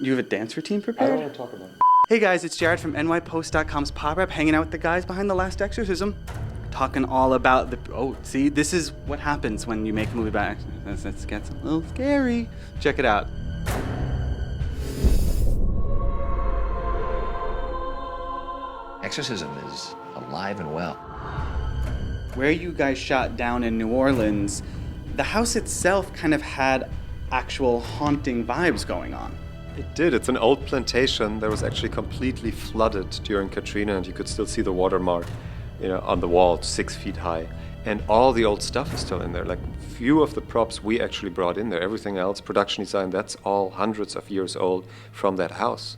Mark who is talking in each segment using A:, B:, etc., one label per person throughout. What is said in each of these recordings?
A: You have a dance routine
B: I
A: prepared?
B: don't want to talk about it.
A: Hey guys, it's Jared from nypost.com's Pop Rap, hanging out with the guys behind The Last Exorcism. Talking all about the... Oh, see, this is what happens when you make a movie about exorcism. It gets a little scary. Check it out.
C: Exorcism is alive and well.
A: Where you guys shot down in New Orleans, the house itself kind of had actual haunting vibes going on.
B: It did. It's an old plantation that was actually completely flooded during Katrina, and you could still see the watermark, on the wall, 6 feet high. And all the old stuff is still in there. Like, few of the props we actually brought in there. Everything else, production design, that's all hundreds of years old from that house.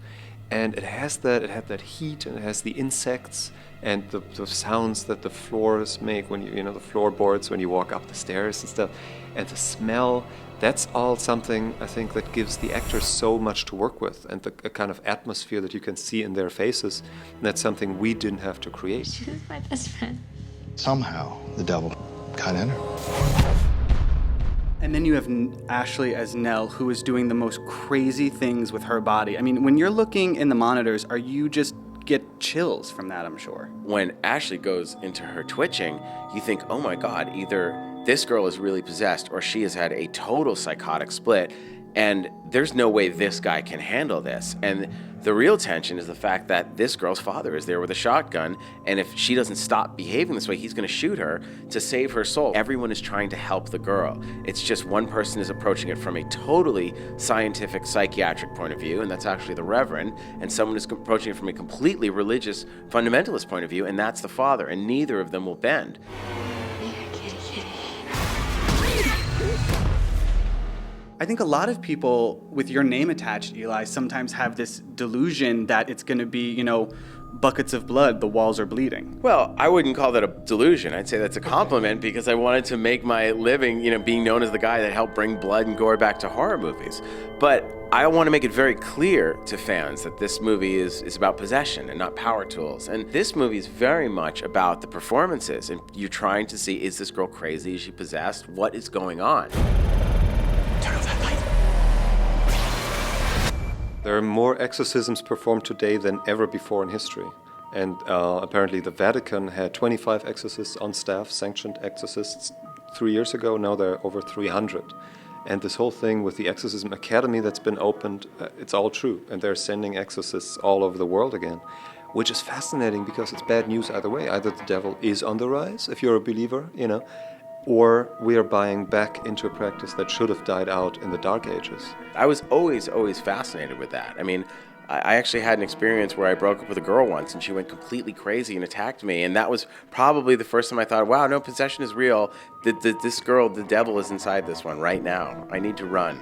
B: And it had that heat, and it has the insects and the sounds that the floors make when the floorboards when you walk up the stairs and stuff, and the smell. That's all something I think that gives the actors so much to work with, and the kind of atmosphere that you can see in their faces. And that's something we didn't have to create.
D: She was my best friend.
E: Somehow, the devil got in her.
A: And then you have Ashley as Nell, who is doing the most crazy things with her body. I mean, when you're looking in the monitors, are you just get chills from that, I'm sure?
F: When Ashley goes into her twitching, you think, oh my God, either this girl is really possessed or she has had a total psychotic split, and there's no way this guy can handle this. And the real tension is the fact that this girl's father is there with a shotgun, and if she doesn't stop behaving this way, he's gonna shoot her to save her soul. Everyone is trying to help the girl. It's just one person is approaching it from a totally scientific, psychiatric point of view, and that's actually the Reverend, and someone is approaching it from a completely religious, fundamentalist point of view, and that's the father, and neither of them will bend.
A: I think a lot of people with your name attached, Eli, sometimes have this delusion that it's going to be, buckets of blood, the walls are bleeding.
F: Well, I wouldn't call that a delusion. I'd say that's a compliment because I wanted to make my living, being known as the guy that helped bring blood and gore back to horror movies. But I want to make it very clear to fans that this movie is about possession and not power tools. And this movie is very much about the performances. And you're trying to see, is this girl crazy? Is she possessed? What is going on?
C: Turn off that light.
B: There are more exorcisms performed today than ever before in history. And apparently the Vatican had 25 exorcists on staff, sanctioned exorcists, 3 years ago. Now there are over 300. And this whole thing with the Exorcism Academy that's been opened, it's all true. And they're sending exorcists all over the world again, which is fascinating because it's bad news either way. Either the devil is on the rise, if you're a believer, or we are buying back into a practice that should have died out in the Dark Ages.
F: I was always fascinated with that. I mean, I actually had an experience where I broke up with a girl once and she went completely crazy and attacked me. And that was probably the first time I thought, wow, no, possession is real. This girl, the devil is inside this one right now. I need to run.